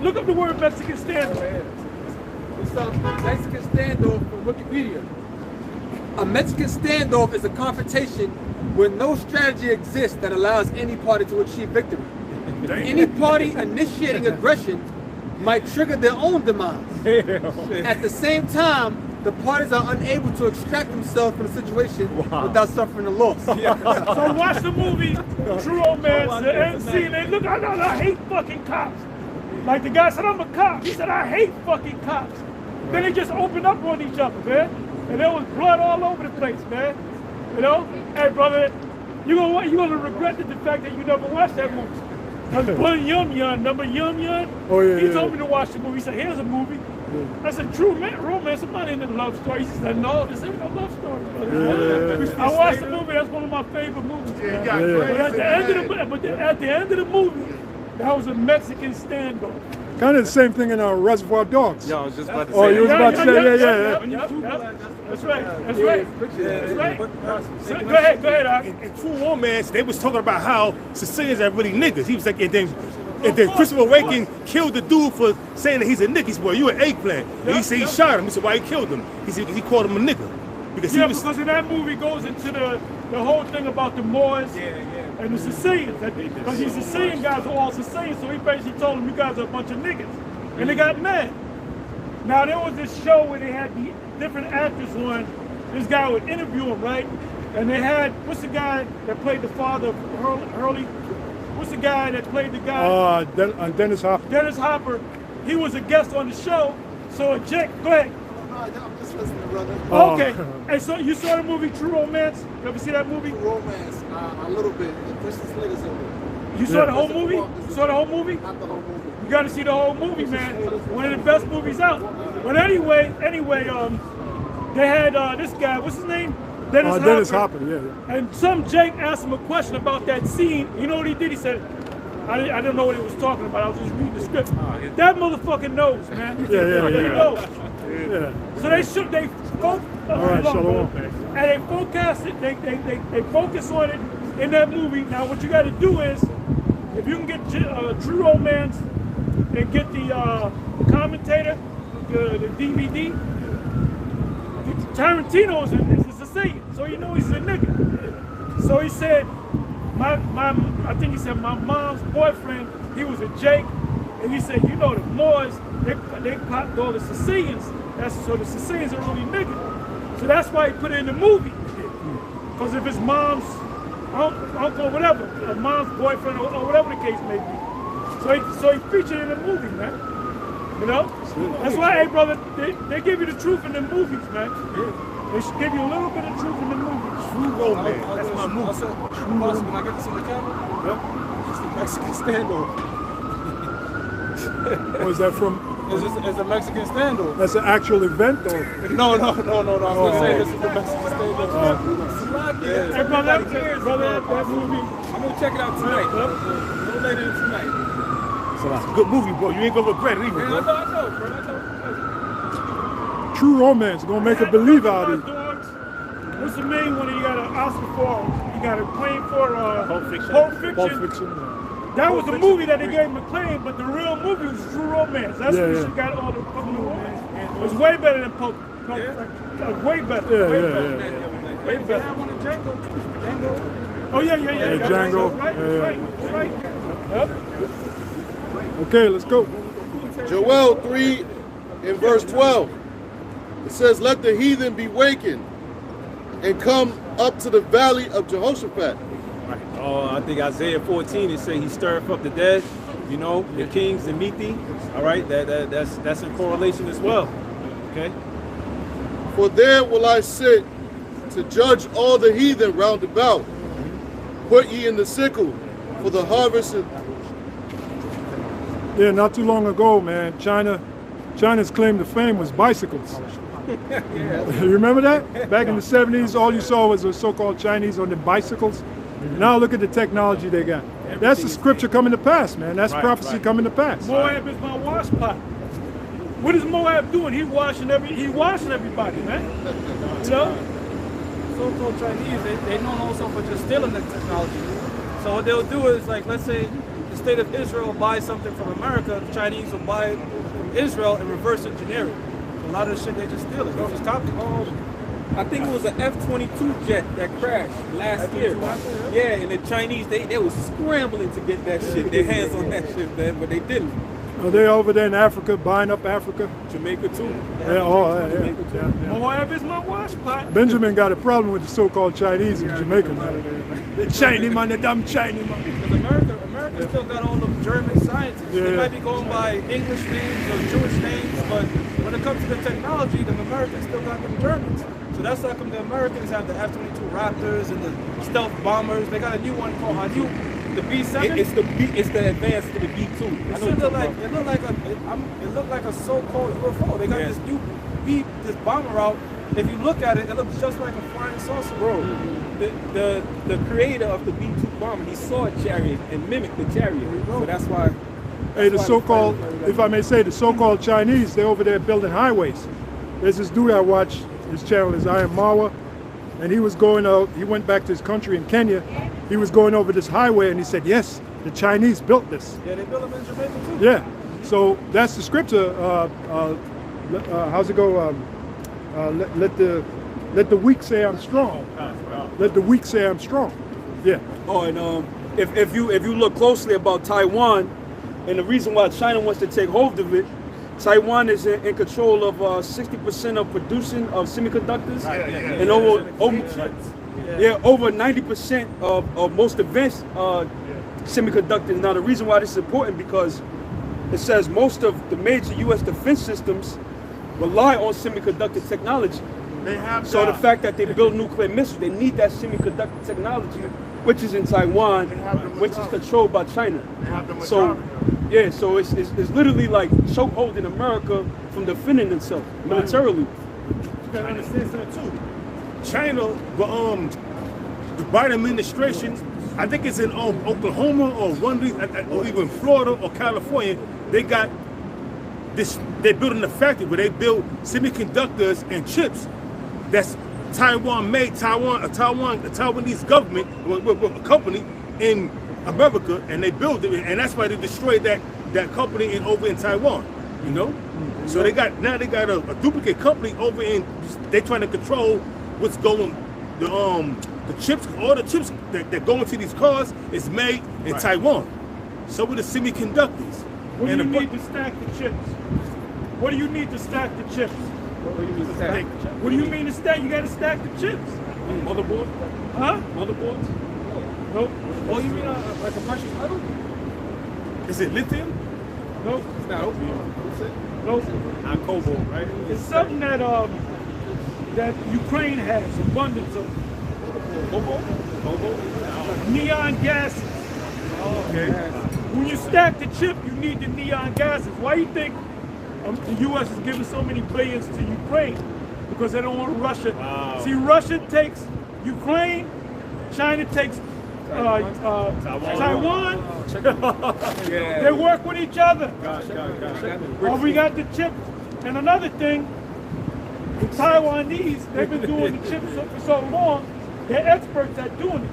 Look up the word Mexican standoff. It's a Mexican standoff from Wikipedia. A Mexican standoff is a confrontation where no strategy exists that allows any party to achieve victory. Any party initiating aggression might trigger their own demise. At the same time, the parties are unable to extract themselves from the situation without suffering a loss. So watch the movie True Romance, the MC, and they look, I hate fucking cops. Like the guy said, I'm a cop. He said, I hate fucking cops. Then they just opened up on each other, man. And there was blood all over the place, man. You know? Hey, brother, you're gonna regret the fact that you never watched that movie. Because Blood Yum Yum, remember Yum Yum? Oh, yeah, he told me to watch the movie. He said, here's a movie. I said, True Romance, I'm not into love stories. He said, no, this ain't no love story, brother. I watched the movie, that's one of my favorite movies. But at the end of the movie, that was a Mexican standoff. Kind of the same thing in Reservoir Dogs. Yo, I was just about to Oh, say you was that. about to say, yeah. That's right. That's right. That's right. Go ahead, Doc. In True Romance, they was talking about how Sicilians are really niggas. He was like, and then Christopher Waken killed the dude for saying that he's a nigga. He said, well, you an eggplant. And he said he shot him. He said, why he killed him? He said he called him a nigga. Because he was, because in that movie goes into the whole thing about the Moors and the Sicilians. Because these Sicilian guys are all Sicilians, so he basically told them, you guys are a bunch of niggas. And they got mad. Now, there was this show where they had the different actors on. This guy would interview him, right? And they had, what's the guy that played the father of Hurley? What's the guy that played the guy? Dennis Hopper. Dennis Hopper. He was a guest on the show. So Jake, go ahead. I'm just listening, brother. Okay. And so you saw the movie True Romance? You ever see that movie? True Romance, a little bit. The Christian Slater's in it. You saw the whole movie? You saw the whole movie? Not the whole movie. You got to see the whole movie, man. One of the best movies out. But anyway, they had this guy. What's his name? Dennis Hopper. Yeah. And some Jake asked him a question about that scene. You know what he did? He said, I don't know what he was talking about. I was just reading the script. That motherfucker knows, man. He knows. Yeah. So they focus. All right, shalom. And they focus it. They focus on it in that movie. Now, what you got to do is, if you can get True Romance and get the commentator, the DVD. Tarantino is a Sicilian, so you know he's a nigga. So he said, I think he said my mom's boyfriend, he was a Jake, and he said, you know the Moors, they popped all the Sicilians. So the Sicilians are really niggas. So that's why he put it in the movie. Because if his mom's uncle, whatever, mom's boyfriend or whatever the case may be. So he featured in the movie, man. You know? That's why, hey brother, they give you the truth in the movies, man. They should give you a little bit of truth in the movies. True Romance. That's my movie. Also, can I get this on the camera? Yep. It's the Mexican standoff. Was that from? It's a Mexican standoff. That's an actual event, though. No. I'm gonna say this is the Mexican standoff. Hey brother, that movie. I'm gonna check it out tonight. A little later tonight. So that's a good movie, bro. You ain't gonna regret it either, bro. I know, bro. True Romance, gonna make a believer out of you. What's the main one that you got an Oscar for? You got a claim for Pulp Fiction. Pulp Fiction. That was the movie that they gave him a claim, but the real movie was True Romance. That's what she got all the fucking movies. It was way better than Pulp Fiction. Way better. Way better. Oh yeah. Django. Right. Yep. Okay, let's go. Joel 3 in verse 12. It says, let the heathen be wakened and come up to the valley of Jehoshaphat. Right. I think Isaiah 14, it say he stirred up the dead, you know, the kings, the Mithi. All right, that's in correlation as well. Okay. For there will I sit to judge all the heathen round about. Put ye in the sickle, for the harvest is... Yeah, not too long ago, man, China's claim to fame was bicycles. You remember that? Back in the 70s, all you saw was the so-called Chinese on the bicycles. Now look at the technology they got. That's the scripture coming to pass, man. That's prophecy coming to pass. Moab is my wash pot. What is Moab doing? He's washing everybody, man. You know? So-called Chinese, they're known also for just stealing the technology. So what they'll do is, like, let's say the state of Israel buys something from America, the Chinese will buy it from Israel and reverse engineer it. A lot of the shit they just steal it. They just copy it. I think it was an F-22 jet that crashed last year. Yeah, and the Chinese, they was scrambling to get that shit, their hands on that shit, man, but they didn't. Are they over there in Africa, buying up Africa? Jamaica too. Yeah. Moab is my wash pot. Benjamin got a problem with the so-called Chinese in Jamaica, man. The Chinese man, the damn Chinese man. Because America still got all the German scientists. They might be going by English names or Jewish names, but when it comes to the technology, the Americans still got them Germans. So that's how come the Americans have the F-22 Raptors and the stealth bombers. They got a new one called the B-7. It's the advanced to the B-2. It looked like a so-called UFO. They got this new this bomber out. If you look at it, it looks just like a flying saucer. Bro, the creator of the B-2 bomber, he saw a chariot and mimicked the chariot. So that's why Hey, the so-called, if I may say, the so-called Chinese, they're over there building highways. There's this dude I watch, his channel is I Am Mawa, and he was going out, he went back to his country in Kenya, he was going over this highway and he said, yes, the Chinese built this. Yeah, they built them in Jamaica too. Yeah, so that's the scripture, how's it go, let the weak say I'm strong. Let the weak say I'm strong. Yeah. Oh, and if you look closely about Taiwan, and the reason why China wants to take hold of it, Taiwan is in control of 60% of producing of semiconductors, and over 90% of most advanced semiconductors. Now, the reason why this is important because it says most of the major U.S. defense systems rely on semiconductor technology. So the fact that they build nuclear missiles, they need that semiconductor technology, which is in Taiwan, which is controlled by China. So, yeah, so it's literally like chokeholding America from defending itself militarily. You gotta understand something too. China, the Biden administration, I think it's in Oklahoma or one of these, or even Florida or California, they got this. They're building a factory where they build semiconductors and chips. That's Taiwan made, the Taiwanese government, a company in America, and they built it, and that's why they destroyed that company over in Taiwan, you know? So they got a duplicate company over in, they're trying to control what's going, the chips, all the chips that go into these cars is made in Taiwan. So with the semiconductors. What do you need to stack the chips? What do you need to stack the chips? What do you mean to stack? What do you mean to stack? You got to stack the chips. Motherboard? Huh? Motherboards? Nope. Oh, you mean like a precious metal? Is it lithium? Nope. It's not opium. Nope. Not cobalt, right? It's something that that Ukraine has abundance of. Cobalt? Neon gases. Okay. When you stack the chip, you need the neon gases. Why do you think the U.S. is giving so many billions to Ukraine? Because they don't want Russia. Wow. See, Russia takes Ukraine, China takes Taiwan. They work with each other. Well, we got the chips. And another thing, the Taiwanese, they've been doing the chips for so long, they're experts at doing it.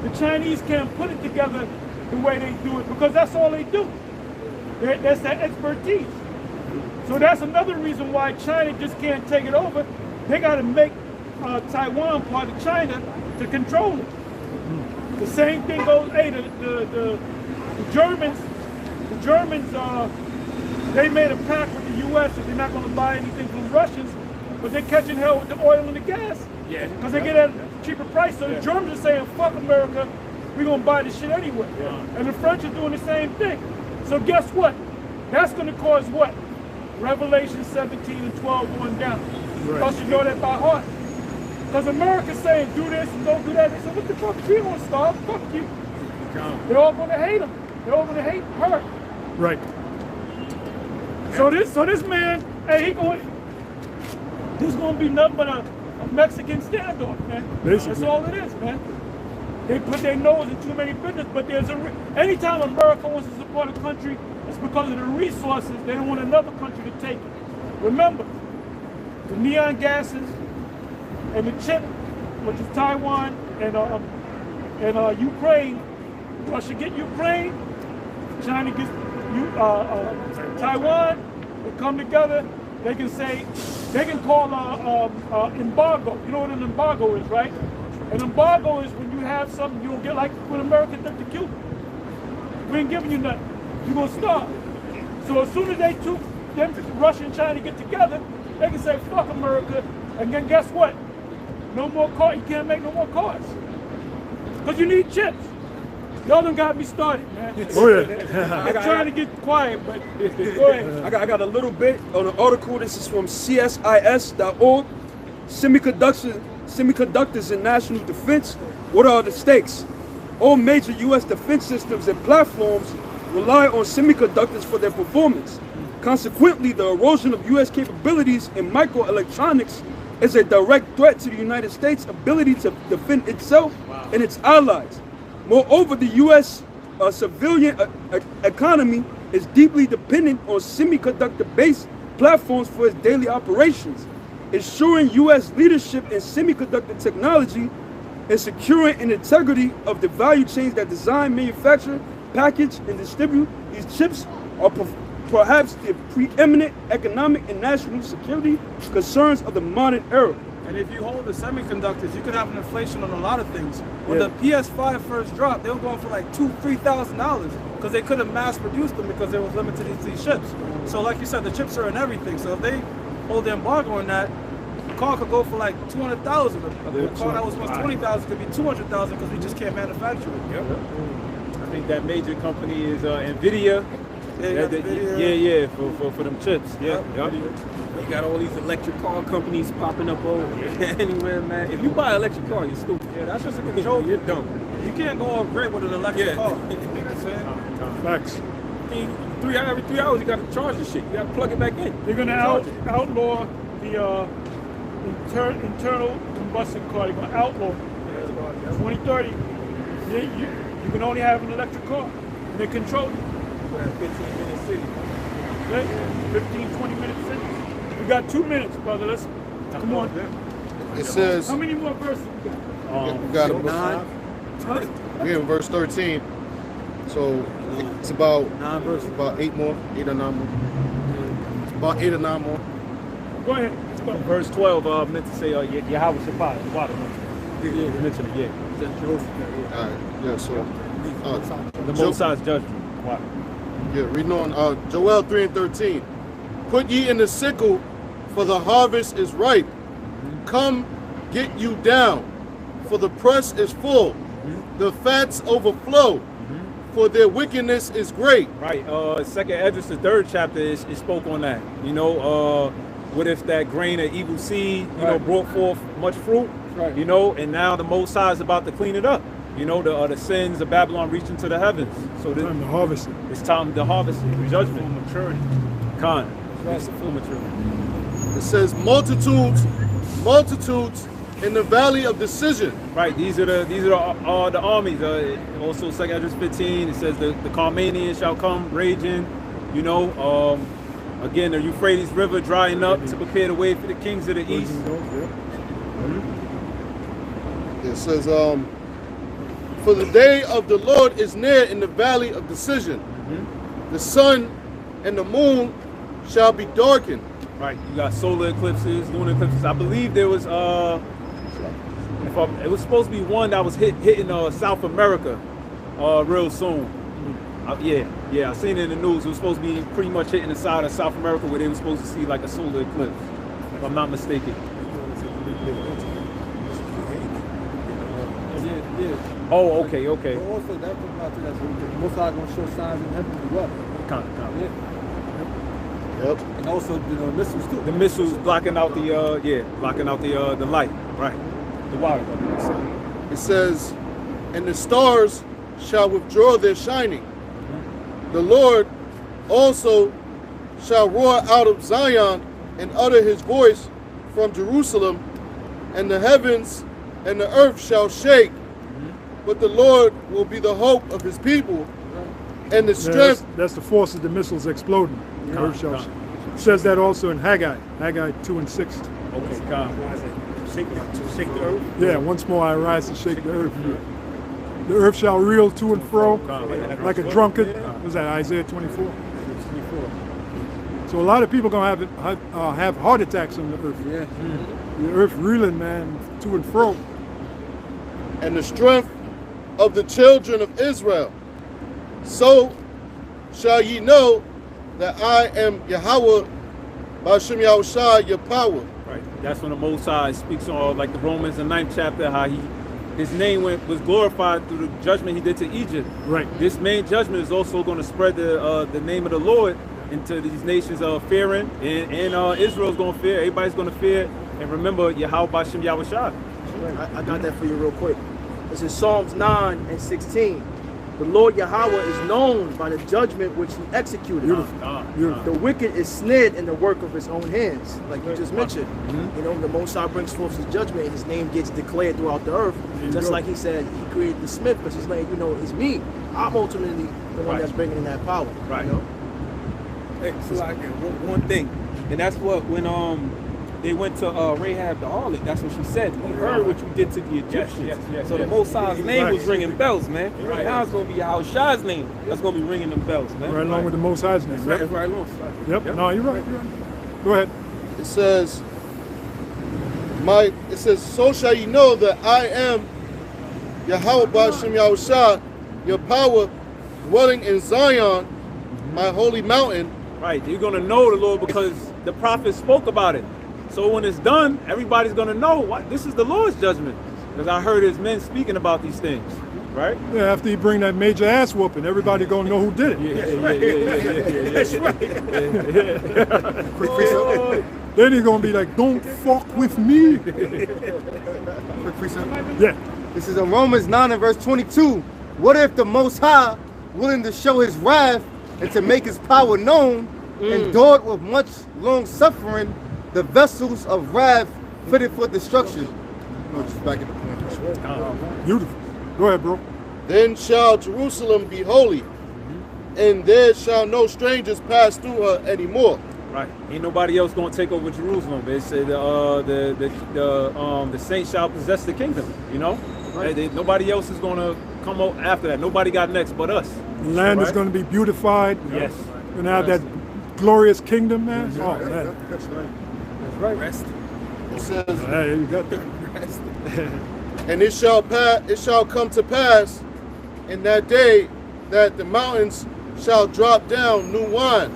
The Chinese can't put it together the way they do it because that's all they do. That's their expertise. So that's another reason why China just can't take it over. They got to make Taiwan part of China to control it. The same thing goes. Hey, the Germans, they made a pact with the U.S. that they're not going to buy anything from the Russians, but they're catching hell with the oil and the gas. Yeah. Because they get at a cheaper price. So the Germans are saying, "Fuck America, we're going to buy this shit anyway." Yeah. And the French are doing the same thing. So guess what? That's going to cause what? Revelation 17 and 12 going down. Because you know that by heart. Because America's saying, do this and don't do that. They say, what the fuck? We don't want to starve. Fuck you. They're all going to hate him. They're all going to hate her. Right. So this man, hey, this is going to be nothing but a Mexican standoff, man. Basically. That's all it is, man. They put their nose in too many business, but anytime America wants to support a country, it's because of the resources. They don't want another country to take it. Remember, the neon gases and the chip, which is Taiwan and Ukraine. Russia get Ukraine, China gets Taiwan. They come together. They can say, they can call embargo. You know what an embargo is, right? An embargo is when you have something you don't get, like when America took to Cuba. We ain't giving you nothing. You're gonna starve. So as soon as Russia and China get together, they can say, fuck America, and then guess what? No more cars. You can't make no more cars. Because you need chips. Y'all done got me started, man. Oh, yeah. I'm trying to get quiet, but go ahead. I got a little bit on an article. This is from CSIS.org. Semiconductors in national defense. What are the stakes? All major U.S. defense systems and platforms rely on semiconductors for their performance. Consequently, the erosion of U.S. capabilities in microelectronics is a direct threat to the United States' ability to defend itself and its allies. Moreover, the U.S. Civilian economy is deeply dependent on semiconductor-based platforms for its daily operations, ensuring U.S. leadership in semiconductor technology and securing an integrity of the value chains that design, manufacture, package, and distribute these chips are perhaps the preeminent economic and national security concerns of the modern era. And if you hold the semiconductors, you could have an inflation on a lot of things. When the PS5 first dropped, they were going for like $2,000–$3,000 because they couldn't mass produce them because they was limited to these chips. So like you said, the chips are in everything. So if they hold the embargo on that, the car could go for like $200,000. A car that was once $20,000 could be $200,000 because we just can't manufacture it. Yep. I think that major company is Nvidia. Yeah, for them chips. Yeah. Yep. You got all these electric car companies popping up over anywhere, man. If you buy an electric car, you're stupid. Yeah, that's just a control. You're dumb. You can't go off grid with an electric car. You know what I'm saying? Facts. Every 3 hours, you got to charge this shit. You got to plug it back in. They're going to outlaw the internal combustion car. They're going to outlaw it. 2030, you can only have an electric car. And they control it. 15-minute city. Okay? 15, 20-minute city. We got 2 minutes, brother. Let's come on. It says, how many more verses we got? we got 9. We're in verse 13. So it's about 9 verses, about 8 more, 8 or 9 more. About 8 or 9 more. Go ahead. Verse 12 meant to say Yahweh Shabbat, the water. Yeah, mention it, yeah. All right, yeah, so the Most High's judgment. Wow. Yeah, reading on Joel 3:13. Put ye in the sickle, for the harvest is ripe. Come, get you down, for the press is full. The fats overflow, for their wickedness is great. Right. Second Esdras, the 3rd chapter, is spoke on that. You know, what if that grain of evil seed, you know, brought forth much fruit? Right. You know, and now the Most High is about to clean it up. You know, the sins of Babylon reaching to the heavens. So this, time to harvest it. It's time to harvest it. Judgment, maturity. That's the full maturity. It says multitudes in the valley of decision. Right. These are the armies. Also, 2 Esdras 15. It says the Carmanians shall come raging. You know, again, the Euphrates River drying up to prepare the way for the kings of the east. It says, for the day of the Lord is near in the valley of decision. The sun and the moon shall be darkened. Right. You got solar eclipses, lunar eclipses. I believe there was it was supposed to be one that was hitting South America real soon. Yeah, I seen it in the news. It was supposed to be pretty much hitting the side of South America where they were supposed to see like a solar eclipse, if I'm not mistaken. Oh, okay. But also, that comes out to that. Most High going to show signs in heaven as well. Yep. And also, you know, missiles too. The missiles blocking out the the light. Right. The water. It says, and the stars shall withdraw their shining. The Lord also shall roar out of Zion and utter his voice from Jerusalem, and the heavens and the earth shall shake. But the Lord will be the hope of his people and the strength. That's the force of the missiles exploding. The earth shall shake. It says that also in Haggai 2 and 6. Okay, God. Shake the earth? Yeah, once more I rise to shake the earth. The earth shall reel to and fro like a drunkard. What was that, Isaiah 24? So a lot of people going to have heart attacks on the earth. Yeah. The earth reeling, man, to and fro. And the strength of the children of Israel. So shall ye know that I am Yahweh, Ba'ashem Yahushua, your power. Right. That's when the Most High speaks on, like the Romans, the 9th chapter, how his name was glorified through the judgment he did to Egypt. Right. This main judgment is also going to spread the name of the Lord into these nations fearing, and Israel's going to fear. Everybody's going to fear, and remember Yahweh Ba'ashem Yahushua. I got that for you real quick. It's in Psalms 9 and 16. The Lord Yahweh is known by the judgment which he executed. The wicked is snared in the work of his own hands, like you just mentioned. You know, the Most High brings forth his judgment and his name gets declared throughout the earth. Just like he said, he created the smith, because he's like, you know, it's me. I'm ultimately the one that's bringing in that power. Right. You know? Hey, so like, one thing, and that's what when they went to Rahab the harlot, that's what she said. We heard what you did to the Egyptians. So the Most High's name was ringing bells, man. Now it's gonna be Yahushua's name that's gonna be ringing them bells, man. Right along with the Most High's name. Right, right along. Yep. No, you're right. Go ahead. It says, so shall you know that I am Yahweh Ba'ashem Yahushua, your power dwelling in Zion, my holy mountain. Right, you're gonna know the Lord because the prophet spoke about it. So when it's done, everybody's gonna know what this is the Lord's judgment. Because I heard his men speaking about these things, right? Yeah, after you bring that major ass whooping, everybody gonna know who did it. That's right. Then he's gonna be like, don't fuck with me. Quick precept. Yeah. This is in Romans 9 and verse 22. What if the Most High, willing to show his wrath and to make his power known, endured with much long suffering the vessels of wrath fitted for destruction? No, just back in the point. Beautiful. Go ahead, bro. Then shall Jerusalem be holy, and there shall no strangers pass through her anymore. Right. Ain't nobody else gonna take over Jerusalem. They say the saints shall possess the kingdom. You know, right. Nobody else is gonna come out after that. Nobody got next but us. The land is gonna be beautified. Yes. Gonna have that glorious kingdom, man. Oh man. That's right. Rest. It says, hey, you got that. and it shall come to pass in that day that the mountains shall drop down new wine,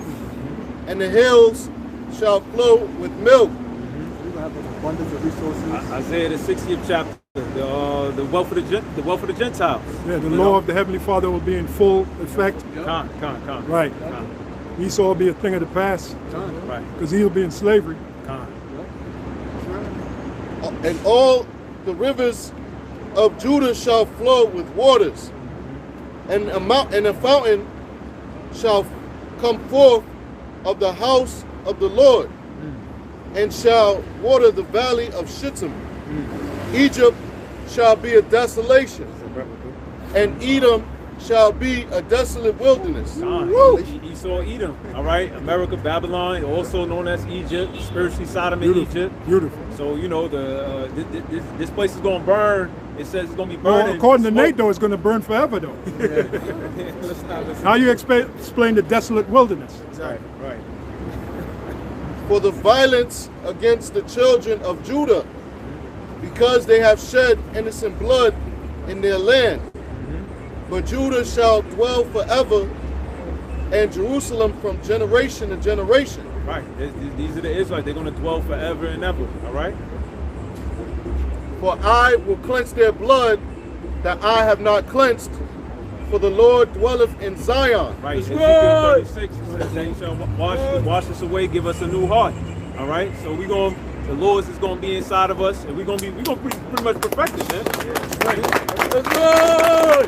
and the hills shall flow with milk. Abundance of resources. Isaiah the 60th chapter, the wealth of the Gentiles. Yeah, the law of the Heavenly Father will be in full effect. Con. Right. Esau will be a thing of the past. Right. Because he'll be in slavery. And all the rivers of Judah shall flow with waters, and a fountain shall come forth of the house of the Lord, and shall water the valley of Shittim. Egypt shall be a desolation, and Edom shall be a desolate wilderness. Esau, Edom, all right? America, Babylon, also known as Egypt, spiritually Sodom and Egypt. Beautiful. So, you know, this place is going to burn. It says it's going to be burning. Well, according to Nate, though, it's going to burn forever, though. How you explain the desolate wilderness? Right. For the violence against the children of Judah, because they have shed innocent blood in their land. But Judah shall dwell forever, and Jerusalem from generation to generation. Right. These are the Israelites. They're going to dwell forever and ever. All right. For I will cleanse their blood that I have not cleansed, for the Lord dwelleth in Zion. Right. Ezekiel 36 says that he shall wash us away, give us a new heart. All right. So the Lord is going to be inside of us, and we're going to pretty much perfected, man. Right. Let's go.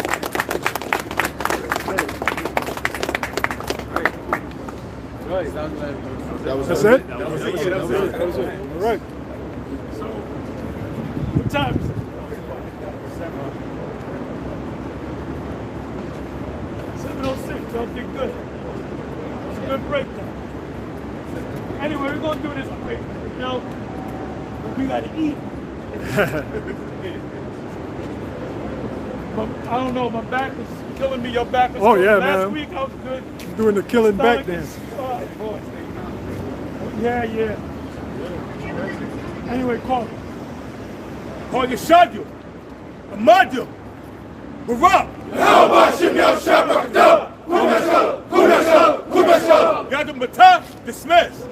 Right. That's it? That was it. All right. So, what time is it? 7:06. Y'all did good. It's a good breakdown. Anyway, we're gonna do this quick. You know, we gotta eat. I don't know. My back is killing me. Your back is. Oh yeah, last man. week I was good. Doing the killing back dance. Oh, boy. Yeah. Anyway, call Yeshadu, Amadu, Barak, Yadim Matah, dismissed.